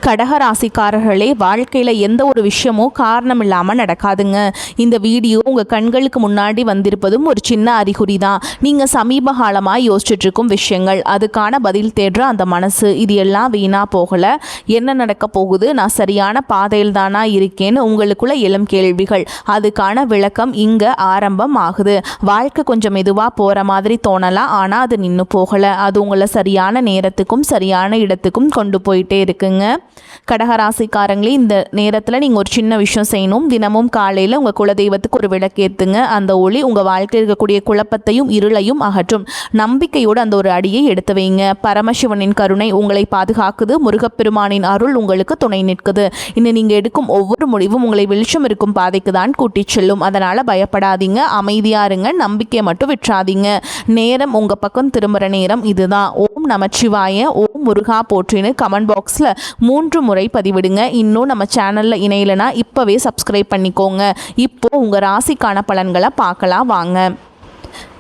கடகராசிக்காரர்களே, வாழ்க்கையில் எந்த ஒரு விஷயமும் காரணம் இல்லாமல் நடக்காதுங்க. இந்த வீடியோ உங்கள் கண்களுக்கு முன்னாடி வந்திருப்பதும் ஒரு சின்ன அறிகுறி தான். நீங்கள் சமீப காலமாக யோசிச்சுட்டு இருக்கும் விஷயங்கள், அதுக்கான பதில் தேடுற அந்த மனசு, இது எல்லாம் வீணாக போகலை. என்ன நடக்க போகுது, நான் சரியான பாதையில் தானா இருக்கேன்னு உங்களுக்குள்ள எழும் கேள்விகள், அதுக்கான விளக்கம் இங்கே ஆரம்பம் ஆகுது. வாழ்க்கை கொஞ்சம் மெதுவாக போகிற மாதிரி தோணலாம், ஆனால் அது நின்று போகலை. அது உங்களை சரியான நேரத்துக்கும் சரியான இடத்துக்கும் கொண்டு போயிட்டே இருக்குங்க. கடகராசிக்காரங்களே, இந்த நேரத்தில் நீங்கள் ஒரு சின்ன விஷயம் செய்யணும். தினமும் காலையில் உங்கள் குலதெய்வத்துக்கு ஒரு விளக்கேற்றுங்க. அந்த ஒளி உங்கள் வாழ்க்கையில் இருக்கக்கூடிய குழப்பத்தையும் இருளையும் அகற்றும். நம்பிக்கையோடு அந்த ஒரு அடியை எடுத்து வைங்க. பரமசிவனின் கருணை உங்களை பாதுகாக்குது. முருகப்பெருமானின் அருள் உங்களுக்கு துணை நிற்குது. இன்னும் நீங்கள் எடுக்கும் ஒவ்வொரு முடிவும் உங்களை வெளிச்சம் இருக்கும் பாதைக்கு தான் கூட்டிச் செல்லும். அதனால் பயப்படாதீங்க, அமைதியாக இருங்க, நம்பிக்கையை மட்டும் விட்டுறாதீங்க. நேரம் உங்கள் பக்கம் திரும்புகிற நேரம் இதுதான். ஓம் நமச்சிவாய, ஓம் முருகா போற்றின்னு கமெண்ட் பாக்ஸில் 3 முறை பதிவிடுங்க. இன்னும் நம்ம சேனலில் இணையலைன்னா இப்போவே சப்ஸ்கிரைப் பண்ணிக்கோங்க. இப்போது உங்கள் ராசிக்கான பலன்களை பார்க்கலாம் வாங்க.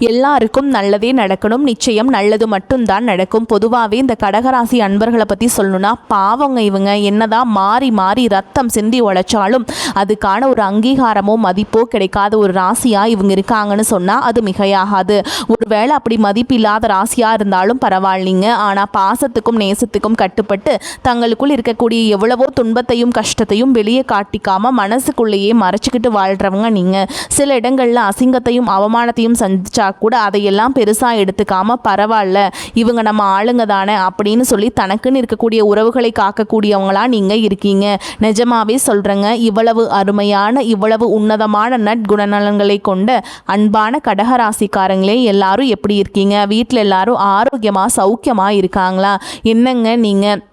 எல்லாருக்கும் நல்லதே நடக்கணும். நிச்சயம் நல்லது மட்டும்தான் நடக்கும். பொதுவாகவே இந்த கடகராசி அன்பர்களை பற்றி சொல்லணும்னா, பாவங்க இவங்க என்னதான் மாறி மாறி ரத்தம் சிந்தி உழைச்சாலும் அதுக்கான ஒரு அங்கீகாரமோ மதிப்போ கிடைக்காத ஒரு ராசியாக இவங்க இருக்காங்கன்னு சொன்னால் அது மிகையாகாது. ஒருவேளை அப்படி மதிப்பு இல்லாத ராசியாக இருந்தாலும் பரவாயில்லைங்க. ஆனால் பாசத்துக்கும் நேசத்துக்கும் கட்டுப்பட்டு தங்களுக்குள் இருக்கக்கூடிய எவ்வளவோ துன்பத்தையும் கஷ்டத்தையும் வெளியே காட்டிக்காமல் மனசுக்குள்ளேயே மறைச்சிக்கிட்டு வாழ்கிறவங்க நீங்கள். சில இடங்களில் அசிங்கத்தையும் அவமானத்தையும் சந்திச்சா கூட அதையெல்லாம் பெருசாக எடுத்துக்காம பரவாயில்ல, இவங்க நம்ம ஆளுங்க தானே அப்படின்னு சொல்லி தனக்குன்னு இருக்கக்கூடிய உறவுகளை காக்கக்கூடியவங்களா நீங்கள் இருக்கீங்க. நிஜமாவே சொல்கிறேங்க, இவ்வளவு அருமையான இவ்வளவு உன்னதமான நற்குணநலன்களை கொண்ட அன்பான கடகராசிக்காரங்களே, எல்லாரும் எப்படி இருக்கீங்க? வீட்டில் எல்லாரும் ஆரோக்கியமாக சௌக்கியமாக இருக்காங்களா? என்னங்க நீங்கள்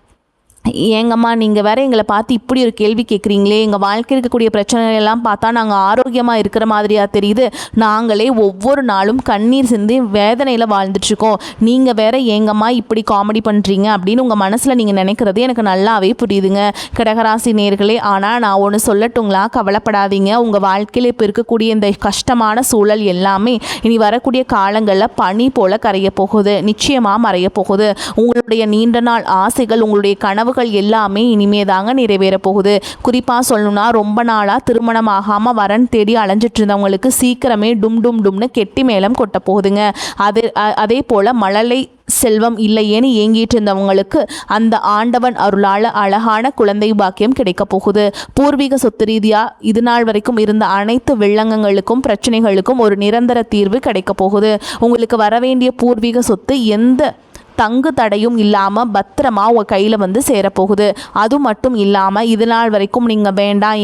ஏங்கம்மா நீங்கள் வேறு எங்களை பார்த்து இப்படி ஒரு கேள்வி கேட்குறீங்களே, எங்கள் வாழ்க்கையில் இருக்கக்கூடிய பிரச்சனைகள் எல்லாம் பார்த்தா நாங்கள் ஆரோக்கியமாக இருக்கிற மாதிரியாக தெரியுது. நாங்களே ஒவ்வொரு நாளும் கண்ணீர் சிந்தி வேதனையில் வாழ்ந்துட்டுருக்கோம். நீங்கள் வேறு ஏங்கம்மா இப்படி காமெடி பண்ணுறீங்க அப்படின்னு உங்கள் மனசில் நீங்கள் நினைக்கிறது எனக்கு நல்லாவே புரியுதுங்க கடகராசி நேயர்களே. ஆனால் நான் ஒன்று சொல்லட்டுங்களா, கவலைப்படாதீங்க. உங்கள் வாழ்க்கையில் இப்போ இருக்கக்கூடிய இந்த கஷ்டமான சூழல் எல்லாமே இனி வரக்கூடிய காலங்களில் பனி போல் கரைய போகுது, நிச்சயமாக மறைய போகுது. உங்களுடைய நீண்ட நாள் ஆசைகள், உங்களுடைய கனவு எல்லாமே இனிமே தாங்க நிறைவேற போகுது. குறிப்பாக சொல்லணும்னா, ரொம்ப நாளாக திருமணம் ஆகாமல் வரன் தேடி அலைஞ்சிட்டு இருந்தவங்களுக்கு சீக்கிரமே டும் டும் டும்னு கெட்டி மேளம் கொட்ட போகுதுங்க. அதே போல் மழலை செல்வம் இல்லையேன்னு ஏங்கிட்டு இருந்தவங்களுக்கு அந்த ஆண்டவன் அருளால் அழகான குழந்தை பாக்கியம் கிடைக்க போகுது. பூர்வீக சொத்து ரீதியாக இது நாள் வரைக்கும் இருந்த அனைத்து வில்லங்கங்களுக்கும் பிரச்சனைகளுக்கும் ஒரு நிரந்தர தீர்வு கிடைக்க போகுது. உங்களுக்கு வர வேண்டிய பூர்வீக சொத்து எந்த தங்கு தடையும் இல்லாமல் பத்திரமா உங்கள் கையில் வந்து சேரப்போகுது. அது மட்டும் இல்லாமல் இது நாள் வரைக்கும் நீங்கள் வேண்டாம்,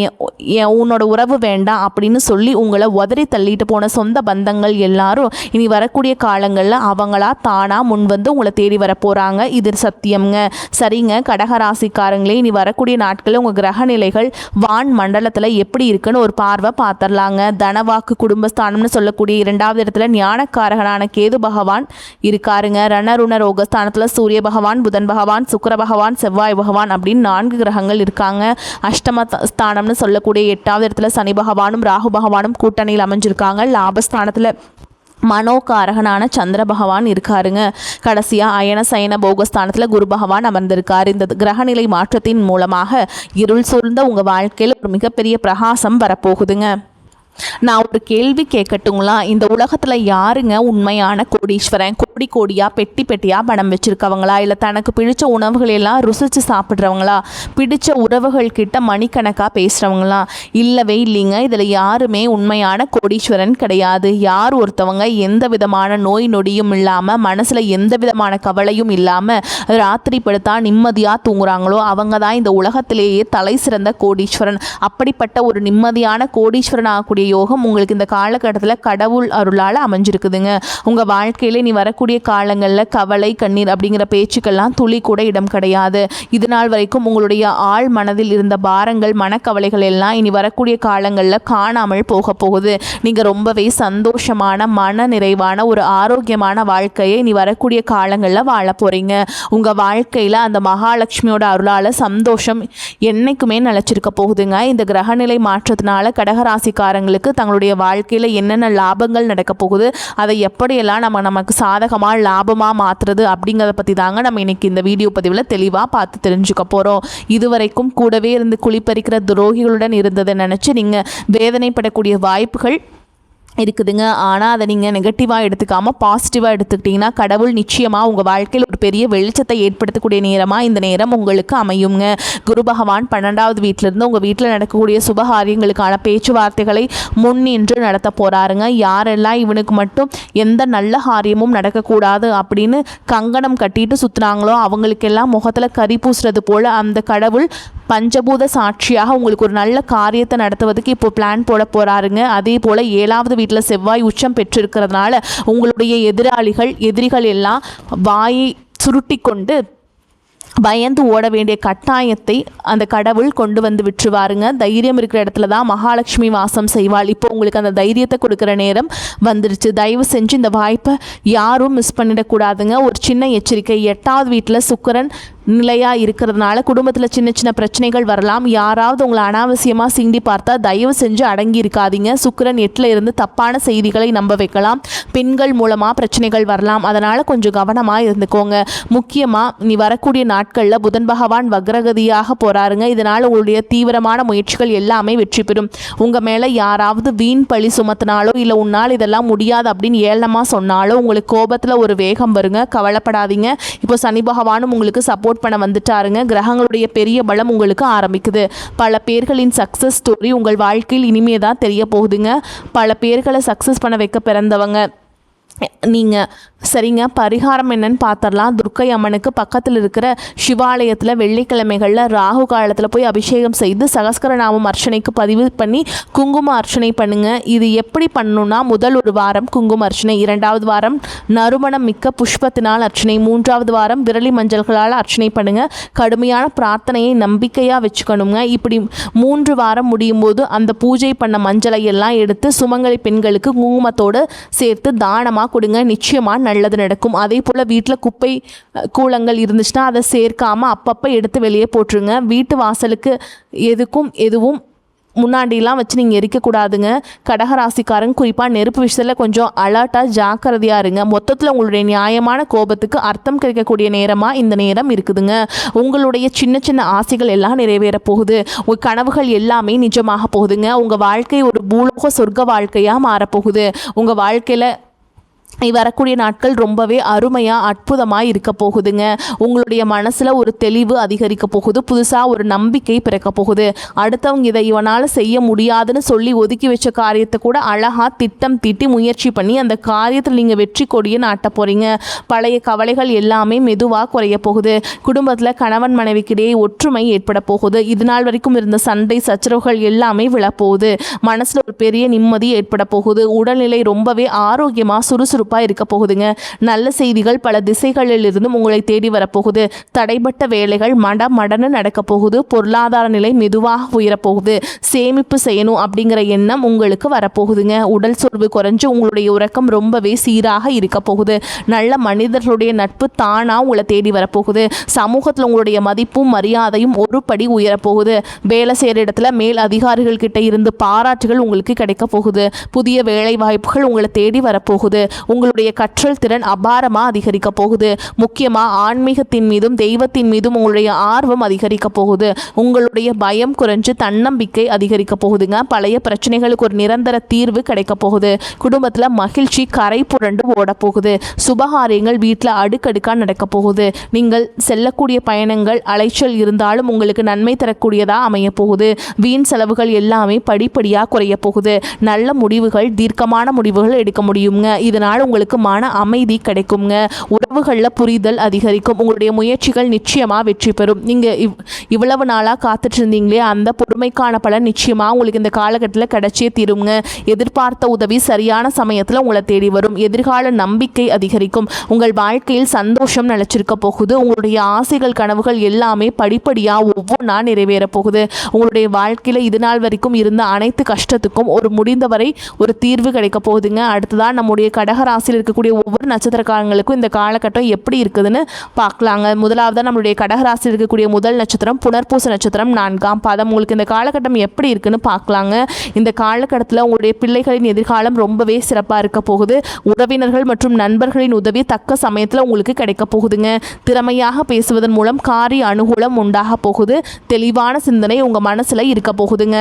உன்னோட உறவு வேண்டாம் அப்படின்னு சொல்லி உங்களை உதறி தள்ளிட்டு போன சொந்த பந்தங்கள் எல்லாரும் இனி வரக்கூடிய காலங்களில் அவங்களா தானாக முன் வந்து உங்களை தேடி வர போகிறாங்க. இது சத்தியம்ங்க. சரிங்க கடகராசிக்காரங்களே, இனி வரக்கூடிய நாட்களில் உங்கள் கிரக நிலைகள் வான் மண்டலத்தில் எப்படி இருக்குன்னு ஒரு பார்வை பார்த்துடலாங்க. தனவாக்கு குடும்பஸ்தானம்னு சொல்லக்கூடிய 2வது இடத்துல ஞானக்காரகனான கேது பகவான் இருக்காருங்க. ரணருண ஸ்தானத்தில் சூரிய பகவான், புதன் பகவான், சுக்கிர பகவான், செவ்வாய் பகவான் அப்படின்னு 4 கிரகங்கள் இருக்காங்க. அஷ்டம ஸ்தானம்னு சொல்லக்கூடிய 8வது இடத்துல சனி பகவானும் ராகு பகவானும் கூட்டணியில் அமைஞ்சிருக்காங்க. லாபஸ்தானத்தில் மனோகாரகனான சந்திர பகவான் இருக்காருங்க. கடைசியாக அயன சயன போகஸ்தானத்தில் குரு பகவான் அமர்ந்திருக்காரு. இந்த கிரகநிலை மாற்றத்தின் மூலமாக இருள் சூழ்ந்த உங்கள் வாழ்க்கையில் ஒரு மிகப்பெரிய பிரகாசம் வரப்போகுதுங்க. நான் ஒரு கேள்வி கேட்கட்டுங்களா? இந்த உலகத்தில் யாருங்க உண்மையான கோடீஸ்வரன்? கோடி கோடியாக பெட்டி பெட்டியாக பணம் வச்சுருக்கவங்களா, இல்லை தனக்கு பிடிச்ச உணவுகளெல்லாம் ருசித்து சாப்பிட்றவங்களா, பிடிச்ச உறவுகள் கிட்ட மணிக்கணக்காக பேசுகிறவங்களா? இல்லவே இல்லைங்க. இதில் யாருமே உண்மையான கோடீஸ்வரன் கிடையாது. யார் ஒருத்தவங்க எந்த விதமான நோய் நொடியும் இல்லாமல், மனசில் எந்த விதமான கவலையும் இல்லாமல் ராத்திரி படுத்தா நிம்மதியாக தூங்குறாங்களோ அவங்க தான் இந்த உலகத்திலேயே தலை சிறந்த கோடீஸ்வரன். அப்படிப்பட்ட ஒரு நிம்மதியான கோடீஸ்வரன் ஆகக்கூடிய யோகம் உங்களுக்கு இந்த காலகட்டத்தில் கடவுள் அருளால் அமைஞ்சிருக்குதுங்க. உங்கள் வாழ்க்கையில் நீ வரக்கூடிய காலங்களில் கவலை கண்ணீர் அப்படிங்கிற பேச்சுக்கெல்லாம் துளி கூட இடம் கிடையாது. இது நாள் வரைக்கும் உங்களுடைய ஆழ் மனதில் இருந்த பாரங்கள் மனக்கவலைகள் எல்லாம் இனி வரக்கூடிய காலங்களில் காணாமல் போக போகுது. நீங்கள் ரொம்பவே சந்தோஷமான மன நிறைவான ஒரு ஆரோக்கியமான வாழ்க்கையை இனி வரக்கூடிய காலங்களில் வாழ போகிறீங்க. உங்கள் வாழ்க்கையில் அந்த மகாலட்சுமியோட அருளால் சந்தோஷம் என்னைக்குமே நிலச்சிருக்க போகுதுங்க. இந்த கிரகநிலை மாற்றத்தினால கடகராசிக்காரங்களுக்கு தங்களுடைய வாழ்க்கையில் என்னென்ன லாபங்கள் நடக்க போகுது, அதை எப்படியெல்லாம் நமக்கு சாதகமாக யோகமாக லாபமாக மாற்றுறது அப்படிங்கிறத பற்றி தாங்க நம்ம இன்றைக்கி இந்த வீடியோ பதிவில் தெளிவாக பார்த்து தெரிஞ்சுக்க போகிறோம். இதுவரைக்கும் கூடவே இருந்து குளிப்பறிக்கிற துரோகிகளுடன் இருந்ததை நினச்சி நீங்கள் வேதனைப்படக்கூடிய வாய்ப்புகள் இருக்குதுங்க. ஆனால் அதை நீங்கள் நெகட்டிவாக எடுத்துக்காமல் பாசிட்டிவாக எடுத்துக்கிட்டிங்கன்னா கடவுள் நிச்சயமாக உங்கள் வாழ்க்கையில் ஒரு பெரிய வெளிச்சத்தை ஏற்படுத்தக்கூடிய நேரமாக இந்த நேரம் உங்களுக்கு அமையுங்க. குரு பகவான் 12வது வீட்டிலிருந்து உங்கள் வீட்டில் நடக்கக்கூடிய சுபகாரியங்களுக்கான பேச்சுவார்த்தைகளை முன்னின்று நடத்த போகிறாருங்க. யாரெல்லாம் இவனுக்கு மட்டும் எந்த நல்ல காரியமும் நடக்கக்கூடாது அப்படின்னு கங்கணம் கட்டிட்டு சுற்றுனாங்களோ அவங்களுக்கெல்லாம் முகத்தில் கரி பூசுறது போல் அந்த கடவுள் பஞ்சபூத சாட்சியாக உங்களுக்கு ஒரு நல்ல காரியத்தை நடத்துவதுக்கு இப்போ பிளான் போட போகிறாருங்க. அதே போல் 7வது வீட்டில் செவ்வாய் உச்சம் பெற்றிருக்கிறதுனால உங்களுடைய எதிரிகள் எல்லாம் வாயை சுருட்டி கொண்டு பயந்து ஓட வேண்டிய கட்டாயத்தை அந்த கடவுள் கொண்டு வந்து விட்டுருவாருங்க. தைரியம் இருக்கிற இடத்துல தான் மகாலட்சுமி வாசம் செய்வாள். இப்போ உங்களுக்கு அந்த தைரியத்தை கொடுக்குற நேரம் வந்துடுச்சு. தயவு செஞ்சு இந்த வாய்ப்பை யாரும் மிஸ் பண்ணிடக்கூடாதுங்க. ஒரு சின்ன எச்சரிக்கை, 8வது வீட்டில் சுக்கிரன் நிலையாக இருக்கிறதுனால குடும்பத்தில் சின்ன சின்ன பிரச்சனைகள் வரலாம். யாராவது உங்களை அனாவசியமாக சீண்டி பார்த்தா தயவு செஞ்சு அடங்கி இருக்காதீங்க. சுக்கிரன் 8ல் இருந்து தப்பான செய்திகளை நம்ப வைக்கலாம். பெண்கள் மூலமாக பிரச்சனைகள் வரலாம். அதனால் கொஞ்சம் கவனமாக இருந்துக்கோங்க. முக்கியமாக நீ வரக்கூடிய நாட்களில் புதன் பகவான் வக்ரகதியாக போகிறாருங்க. இதனால் உங்களுடைய தீவிரமான முயற்சிகள் எல்லாமே வெற்றி பெறும். உங்கள் மேலே யாராவது வீண் பழி சுமத்தினாலோ இல்லை உன்னால் இதெல்லாம் முடியாது அப்படின்னு ஏளனமாக சொன்னாலோ உங்களுக்கு கோபத்தில் ஒரு வேகம் வருங்க. கவலைப்படாதீங்க. இப்போ சனி பகவானும் உங்களுக்கு சப்போர்ட் பண்ண வந்துட்டாருங்க. கிரகங்களுடைய பெரிய பலம் உங்களுக்கு ஆரம்பிக்குது. பல பேர்களின் சக்ஸஸ் ஸ்டோரி உங்கள் வாழ்க்கையில் இனிமே தான் தெரிய போகுதுங்க. பல பேர்களை சக்ஸஸ் பண்ண வைக்க பிறந்தவங்க நீங்கள். சரிங்க, பரிகாரம் என்னன்னு பார்த்துடலாம். துர்க்கை அம்மனுக்கு பக்கத்தில் இருக்கிற சிவாலயத்தில் வெள்ளிக்கிழமைகளில் ராகு காலத்தில் போய் அபிஷேகம் செய்து சகஸ்கரநாமம் அர்ச்சனைக்கு பதிவு பண்ணி குங்கும அர்ச்சனை பண்ணுங்கள். இது எப்படி பண்ணணும்னா முதல் ஒரு வாரம் குங்கும அர்ச்சனை, 2வது வாரம் நறுமணம் மிக்க புஷ்பத்தினால் அர்ச்சனை, 3வது வாரம் விரலி மஞ்சள்களால் அர்ச்சனை பண்ணுங்கள். கடுமையான பிரார்த்தனையை நம்பிக்கையாக வச்சுக்கணுங்க. இப்படி 3 வாரம் முடியும் போது அந்த பூஜை பண்ண மஞ்சளை எல்லாம் எடுத்து சுமங்கலி பெண்களுக்கு குங்குமத்தோடு சேர்த்து தானமாக கொடுங்க. நிச்சயமாக நல்லது நடக்கும். அதே போல் வீட்டில் குப்பை கூலங்கள் இருந்துச்சுன்னா அதை சேர்க்காமல் அப்பப்போ எடுத்து வெளியே போட்டுருங்க. வீட்டு வாசலுக்கு எதுவும் முன்னாடிலாம் வச்சு நீங்கள் எரிக்கக்கூடாதுங்க. கடகராசிக்காரங்க குறிப்பாக நெருப்பு விஷயத்தில் கொஞ்சம் அலர்ட்டாக ஜாக்கிரதையாக இருங்க. மொத்தத்தில் உங்களுடைய நியாயமான கோபத்துக்கு அர்த்தம் கிடைக்கக்கூடிய நேரமாக இந்த நேரம் இருக்குதுங்க. உங்களுடைய சின்ன சின்ன ஆசைகள் எல்லாம் நிறைவேற போகுது. உங்கள் கனவுகள் எல்லாமே நிஜமாக போகுதுங்க. உங்கள் வாழ்க்கை ஒரு பூலோக சொர்க்க வாழ்க்கையாக மாறப்போகுது. உங்கள் வாழ்க்கையில் வரக்கூடிய நாட்கள் ரொம்பவே அருமையாக அற்புதமாக இருக்க போகுதுங்க. உங்களுடைய மனசில் ஒரு தெளிவு அதிகரிக்க போகுது. புதுசாக ஒரு நம்பிக்கை பிறக்க போகுது. அடுத்தவங்க இதை இவனால் செய்ய முடியாதுன்னு சொல்லி ஒதுக்கி வச்ச காரியத்தை கூட அழகாக திட்டம் தீட்டி முயற்சி பண்ணி அந்த காரியத்தில் நீங்கள் வெற்றி கொடியை நாட்ட போகிறீங்க. பழைய கவலைகள் எல்லாமே மெதுவாக குறைய போகுது. குடும்பத்தில் கணவன் மனைவிக்கிடையே ஒற்றுமை ஏற்பட போகுது. இது நாள் வரைக்கும் இருந்த சண்டை சச்சரவுகள் எல்லாமே விழப்போகுது. மனசில் ஒரு பெரிய நிம்மதி ஏற்பட போகுது. உடல்நிலை ரொம்பவே ஆரோக்கியமாக சுறுசுறுப்பாக இருக்க போகுதுங்க. நல்ல செய்திகள் பல திசைகளில் இருந்தும் உங்களை தேடி வரப்போகுது. தடைப்பட்ட வேலைகள் மடன்னு நடக்க போகுது. பொருளாதார நிலை மெதுவாக உயரப்போகுது. சேமிப்பு செய்யணும் அப்படிங்கிற எண்ணம் உங்களுக்கு வரப்போகுதுங்க. உடல் சோர்வு குறைஞ்சு உங்களுடைய உறக்கம் ரொம்பவே சீராக இருக்க போகுது. நல்ல மனிதர்களுடைய நட்பு தானாக உங்களை தேடி வரப்போகுது. சமூகத்தில் உங்களுடைய மதிப்பும் மரியாதையும் ஒரு படி உயரப்போகுது. வேலை செய்கிற இடத்துல மேல் அதிகாரிகள் கிட்ட இருந்து பாராட்டுகள் உங்களுக்கு கிடைக்க போகுது. புதிய வேலை வாய்ப்புகள் உங்களை தேடி வரப்போகுது. உங்களுடைய கற்றல் திறன் அபாரமாக அதிகரிக்க போகுது. முக்கியமாக ஆன்மீகத்தின் மீதும் தெய்வத்தின் மீதும் உங்களுடைய ஆர்வம் அதிகரிக்க போகுது. உங்களுடைய பயம் குறைஞ்சு தன்னம்பிக்கை அதிகரிக்க போகுதுங்க. பழைய பிரச்சனைகளுக்கு ஒரு நிரந்தர தீர்வு கிடைக்க போகுது. குடும்பத்தில் மகிழ்ச்சி கரை புரண்டு ஓட போகுது. சுபகாரியங்கள் வீட்டில் அடுக்கடுக்காக நடக்க போகுது. நீங்கள் செல்லக்கூடிய பயணங்கள் அலைச்சல் இருந்தாலும் உங்களுக்கு நன்மை தரக்கூடியதாக அமைய போகுது. வீண் செலவுகள் எல்லாமே படிப்படியாக குறைய போகுது. நல்ல முடிவுகள் தீர்க்கமான முடிவுகள் எடுக்க முடியுங்க. இதனால் உங்களுக்கு மன அமைதி கிடைக்குங்க. உறவுகளில் புரிதல் அதிகரிக்கும். உங்களுடைய முயற்சிகள் நிச்சயமாக வெற்றி பெறும். நீங்கள் இவ்வளவு நாளாக காத்துட்டு இருந்தீங்களே அந்த பொறுமைக்கான பலன் நிச்சயமாக உங்களுக்கு இந்த காலகட்டத்தில் கிடைச்சே தீருங்க. எதிர்பார்த்த உதவி சரியான சமயத்தில் உங்களை தேடி வரும். எதிர்கால நம்பிக்கை அதிகரிக்கும். உங்கள் வாழ்க்கையில் சந்தோஷம் நிலைச்சிருக்க போகுது. உங்களுடைய ஆசைகள் கனவுகள் எல்லாமே படிப்படியாக ஒவ்வொன்றா நிறைவேற போகுது. உங்களுடைய வாழ்க்கையில் இது நாள் வரைக்கும் இருந்த அனைத்து கஷ்டத்துக்கும் ஒரு முடிந்தவரை ஒரு தீர்வு கிடைக்க போகுதுங்க. அடுத்ததான் நம்முடைய கடகராசி ராசியில் இருக்கக்கூடிய ஒவ்வொரு நட்சத்திரக்காரங்களுக்கும் இந்த காலகட்டம் எப்படி இருக்குதுன்னு பார்க்கலாங்க. முதலாவதாக நம்மளுடைய கடகராசியில் இருக்கக்கூடிய முதல் நட்சத்திரம் புனர்பூச நட்சத்திரம் 4ஆம் பாதம். உங்களுக்கு இந்த காலகட்டம் எப்படி இருக்குன்னு பார்க்கலாங்க. இந்த காலகட்டத்தில் உங்களுடைய பிள்ளைகளின் எதிர்காலம் ரொம்பவே சிறப்பாக இருக்க போகுது. உறவினர்கள் மற்றும் நண்பர்களின் உதவி தக்க சமயத்தில் உங்களுக்கு கிடைக்க போகுதுங்க. திறமையாக பேசுவதன் மூலம் காரிய அனுகூலம் உண்டாக போகுது. தெளிவான சிந்தனை உங்கள் மனசில் இருக்க போகுதுங்க.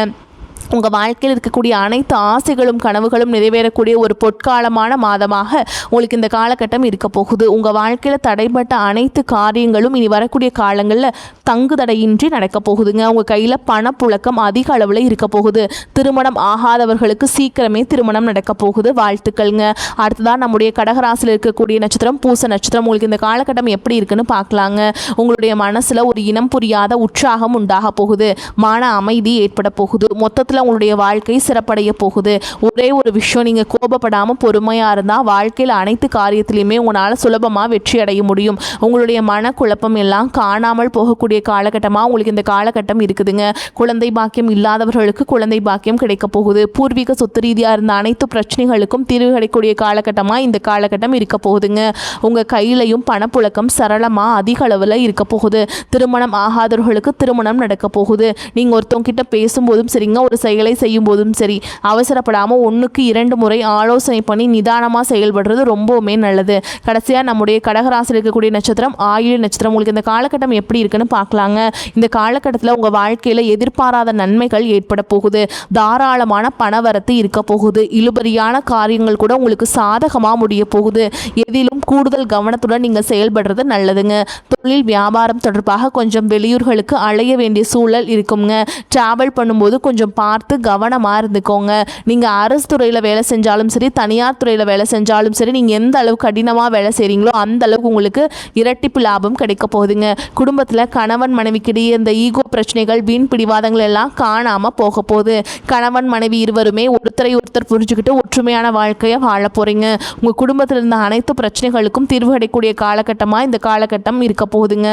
உங்கள் வாழ்க்கையில் இருக்கக்கூடிய அனைத்து ஆசைகளும் கனவுகளும் நிறைவேறக்கூடிய ஒரு பொற்காலமான மாதமாக உங்களுக்கு இந்த காலகட்டம் இருக்க போகுது. உங்கள் வாழ்க்கையில் தடைப்பட்ட அனைத்து காரியங்களும் இனி வரக்கூடிய காலங்களில் தங்கு தடையின்றி நடக்க போகுதுங்க. உங்கள் கையில் பணப்புழக்கம் அதிக அளவில் இருக்க போகுது. திருமணம் ஆகாதவர்களுக்கு சீக்கிரமே திருமணம் நடக்க போகுது. வாழ்த்துக்கள்ங்க. அடுத்ததான் நம்முடைய கடகராசியில் இருக்கக்கூடிய நட்சத்திரம் பூச நட்சத்திரம். உங்களுக்கு இந்த காலகட்டம் எப்படி இருக்குன்னு பார்க்கலாங்க. உங்களுடைய மனசில் ஒரு இனம் புரியாத உற்சாகம் உண்டாக போகுது. மன அமைதி ஏற்பட போகுது. மொத்தத்தில் உங்களுடைய வாழ்க்கை சிறப்படைய போகுது. ஒரே ஒரு விஷயம், நீங்கள் கோபப்படாமல் பொறுமையாக இருந்தால் வாழ்க்கையில் அனைத்து காரியத்திலையுமே உங்களால் சுலபமாக வெற்றி அடைய முடியும். உங்களுடைய மனக்குழப்பம் எல்லாம் காணாமல் போகக்கூடிய காலகட்டமாக உங்களுக்கு இந்த காலகட்டம் இருக்குதுங்க. குழந்தை பாக்கியம் இல்லாதவர்களுக்கு குழந்தை பாக்கியம் கிடைக்க போகுது. பூர்வீக சொத்து ரீதியாக இருந்த அனைத்து பிரச்சனைகளுக்கும் தீர்வு கிடைக்கக்கூடிய காலகட்டமாக இந்த காலகட்டம் இருக்க போகுதுங்க. உங்கள் கையிலையும் பணப்புழக்கம் சரளமாக அதிக அளவில் இருக்க போகுது. திருமணம் ஆகாதவர்களுக்கு திருமணம் நடக்க போகுது. நீங்கள் ஒருத்தவங்க கிட்ட பேசும்போதும் சரிங்க, ஒரு செயலை செய்யும் போதும் சரி, அவசரப்படாமல் 1க்கு 2 முறை ஆலோசனை பண்ணி நிதானமாக செயல்படுறது ரொம்பவுமே நல்லது. கடைசியாக நம்முடைய கடகராசியில் இருக்கக்கூடிய நட்சத்திரம் ஆயில்ய நட்சத்திரம். உங்களுக்கு இந்த காலகட்டம் எப்படி இருக்குன்னு பார்க்கலாங்க. இந்த காலகட்டத்தில் உங்கள் வாழ்க்கையில் எதிர்பாராத நன்மைகள் ஏற்பட போகுது. தாராளமான பணவரத்து இருக்க போகுது. இழுபறியான காரியங்கள் கூட உங்களுக்கு சாதகமாக முடிய போகுது. எதிலும் கூடுதல் கவனத்துடன் நீங்கள் செயல்படுறது நல்லதுங்க. தொழில் வியாபாரம் தொடர்பாக கொஞ்சம் வெளியூர்களுக்கு அலைய வேண்டிய சூழல் இருக்குங்க. டிராவல் பண்ணும்போது கொஞ்சம் பார்த்து கவனமாக இருந்துக்கோங்க. நீங்கள் அரசு துறையில் வேலை செஞ்சாலும் சரி, தனியார் துறையில் வேலை செஞ்சாலும் சரி, நீங்கள் எந்த அளவு கடினமாக வேலை செய்கிறீங்களோ அந்த அளவுக்கு உங்களுக்கு இரட்டிப்பு லாபம் கிடைக்க போகுதுங்க. குடும்பத்தில் கணவன் மனைவிக்கிடையே இந்த ஈகோ பிரச்சனைகள், வீண் பிடிவாதங்கள் எல்லாம் காணாமல் போக போகுது. கணவன் மனைவி இருவருமே ஒருத்தரை ஒருத்தர் புரிஞ்சுக்கிட்டு ஒற்றுமையான வாழ்க்கையை வாழ போகிறீங்க. உங்கள் குடும்பத்தில் இருந்த அனைத்து பிரச்சனைகளுக்கும் தீர்வு கிடைக்கக்கூடிய காலகட்டமாக இந்த காலகட்டம் இருக்க போகுதுங்க.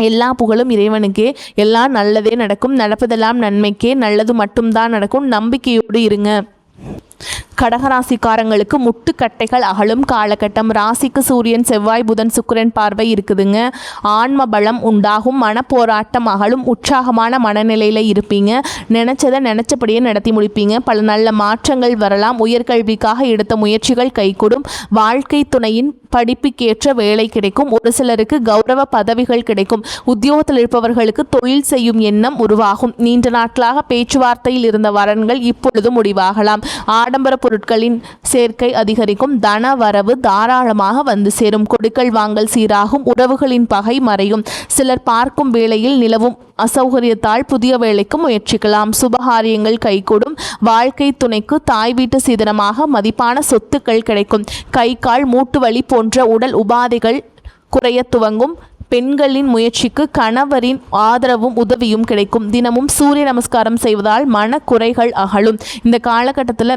எல்லா புகழும் இறைவனுக்கே. எல்லாம் நல்லதே நடக்கும். நடப்பதெல்லாம் நன்மைக்கே. நல்லது மட்டும்தான் நடக்கும். நம்பிக்கையோடு இருங்க. கடகராசிக்காரங்களுக்கு முட்டுக்கட்டைகள் அகலும் காலகட்டம். ராசிக்கு சூரியன் செவ்வாய் புதன் சுக்கிரன் பார்வை இருக்குதுங்க. ஆன்ம பலம் உண்டாகும். மனப்போராட்டம் அகலும். உற்சாகமான மனநிலையில் இருப்பீங்க. நினைச்சதை நினைச்சபடியே நடத்தி முடிப்பீங்க. பல நல்ல மாற்றங்கள் வரலாம். உயர்கல்விக்காக எடுத்த முயற்சிகள் கைகூடும். வாழ்க்கை துணையின் படிப்புக்கேற்ற வேலை கிடைக்கும். ஒரு சிலருக்கு கௌரவ பதவிகள் கிடைக்கும். உத்தியோகத்தில் இருப்பவர்களுக்கு தொழில் செய்யும் எண்ணம் உருவாகும். நீண்ட நாட்களாக பேச்சுவார்த்தையில் இருந்த வரன்கள் இப்பொழுது முடிவாகலாம். ஆடம்பர பொருட்களின் சேர்க்கை அதிகரிக்கும். தன வரவு தாராளமாக வந்து சேரும். கொடுக்கல் வாங்கல் சீராகும். உறவுகளின் பகை மறையும். சிலர் பார்க்கும் வேளையில் நிலவும் அசௌகரியத்தால் புதிய வேலைக்கு முயற்சிக்கலாம். சுபகாரியங்கள் கைகூடும். வாழ்க்கை துணைக்கு தாய் வீட்டு சீதனமாக மதிப்பான சொத்துக்கள் கிடைக்கும். கை கால் மூட்டு வலி போன்ற உடல் உபாதைகள் குறைய துவங்கும். பெண்களின் முயற்சிக்கு கணவரின் ஆதரவும் உதவியும் கிடைக்கும். தினமும் சூரிய நமஸ்காரம் செய்வதால் மனக்குறைகள் அகலும். இந்த காலகட்டத்தில்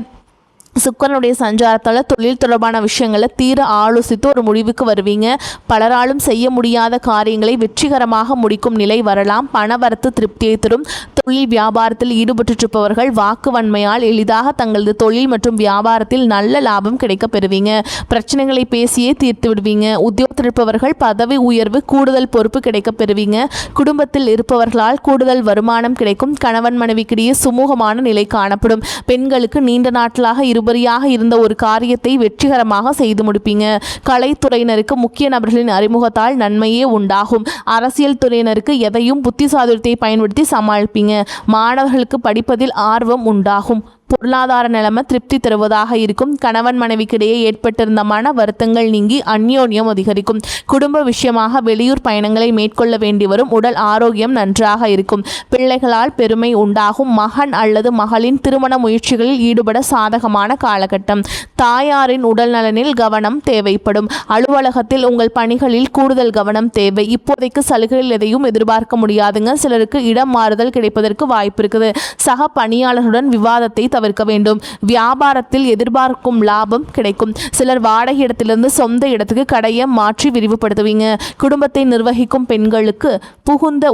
சுக்கிரனுடைய சஞ்சாரத்தால் தொழில் தொடர்பான விஷயங்களை தீர ஆலோசித்து ஒரு முடிவுக்கு வருவீங்க. பலராலும் செய்ய முடியாத காரியங்களை வெற்றிகரமாக முடிக்கும் நிலை வரலாம். பணவரத்து திருப்தியை தரும். தொழில் வியாபாரத்தில் ஈடுபட்டிருப்பவர்கள் வாக்குவன்மையால் எளிதாக தங்களது தொழில் மற்றும் வியாபாரத்தில் நல்ல லாபம் கிடைக்க பெறுவீங்க. பிரச்சனைகளை பேசியே தீர்த்து விடுவீங்க. உத்தியோகத்தில் இருப்பவர்கள் பதவி உயர்வு, கூடுதல் பொறுப்பு கிடைக்க பெறுவீங்க. குடும்பத்தில் இருப்பவர்களால் கூடுதல் வருமானம் கிடைக்கும். கணவன் மனைவிக்கிடையே சுமூகமான நிலை காணப்படும். பெண்களுக்கு நீண்ட நாட்களாக இருபரியாக இருந்த ஒரு காரியத்தை வெற்றிகரமாக செய்து முடிப்பீங்க. கலைத்துறையினருக்கு முக்கிய நபர்களின் அறிமுகத்தால் நன்மையே உண்டாகும். அரசியல் துறையினருக்கு எதையும் புத்திசாதுரியத்தை பயன்படுத்தி சமாளிப்பீங்க. மாணவர்களுக்கு படிப்பதில் ஆர்வம் உண்டாகும். பொருளாதார நிலைமை திருப்தி தருவதாக இருக்கும். கணவன் மனைவிக்கிடையே ஏற்பட்டிருந்த மன வருத்தங்கள் நீங்கி அந்யோன்யம் அதிகரிக்கும். குடும்ப விஷயமாக வெளியூர் பயணங்களை மேற்கொள்ள வேண்டி வரும். உடல் ஆரோக்கியம் நன்றாக இருக்கும். பிள்ளைகளால் பெருமை உண்டாகும். மகன் அல்லது மகளின் திருமண முயற்சிகளில் ஈடுபட சாதகமான காலகட்டம். தாயாரின் உடல் நலனில் கவனம் தேவைப்படும். அலுவலகத்தில் உங்கள் பணிகளில் கூடுதல் கவனம் தேவை. இப்போதைக்கு சலுகைகள் எதையும் எதிர்பார்க்க முடியாதுங்க. சிலருக்கு இடம் மாறுதல் கிடைப்பதற்கு வாய்ப்பு இருக்குது. சக பணியாளர்களுடன் விவாதத்தை தவிர்க்க வேண்டும். வியாபாரத்தில் எதிர்பார்க்கும் லாபம் கிடைக்கும். சிலர் வாடகை இடத்திலிருந்து சொந்த இடத்துக்கு கடையை மாற்றி விரிவுபடுத்துவீங்க. குடும்பத்தை நிர்வகிக்கும் பெண்களுக்கு புகுந்த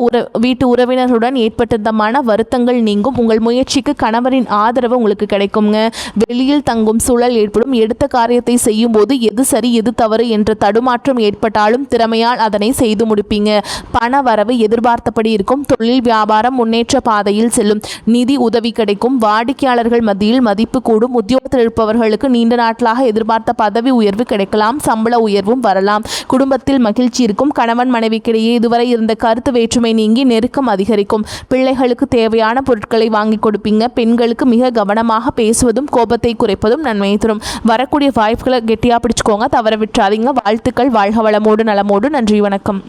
வீட்டு உறவினர்களுடன் ஏற்பட்டிருந்த மன வருத்தங்கள் நீங்கும். உங்கள் முயற்சிக்கு கணவரின் ஆதரவு உங்களுக்கு கிடைக்குங்க. வெளியில் தங்கும் சூழல் ஏற்படும். எடுத்த காரியத்தை செய்யும் போது எது சரி எது தவறு என்ற தடுமாற்றம் ஏற்பட்டாலும் திறமையால் அதனை செய்து முடிப்பீங்க. பண வரவு எதிர்பார்த்தபடி இருக்கும். தொழில் வியாபாரம் முன்னேற்ற பாதையில் செல்லும். நிதி உதவி கிடைக்கும். வாடிக்கையாளர்கள் மத்தியில் மதிப்பு கூடும். உத்தியோகத்தில் இருப்பவர்களுக்கு நீண்ட நாட்களாக எதிர்பார்த்த பதவி உயர்வு கிடைக்கலாம். சம்பள உயர்வும் வரலாம். குடும்பத்தில் மகிழ்ச்சி இருக்கும். கணவன் மனைவிக்கிடையே இதுவரை இருந்த கருத்து வேற்றுமை நீங்கி நெருக்கம் அதிகரிக்கும். பிள்ளைகளுக்கு தேவையான பொருட்களை வாங்கி கொடுப்பீங்க. பெண்களுக்கு மிக கவனமாக பேசுவதும் கோபத்தை குறைப்பதும் நன்மையை தரும். வரக்கூடிய வாய்ப்புகளை கெட்டியா பிடிச்சுக்கோங்க, தவற விட்டுறாதீங்க. வாழ்த்துக்கள். வாழ்க வளமோடு நலமோடு. நன்றி, வணக்கம்.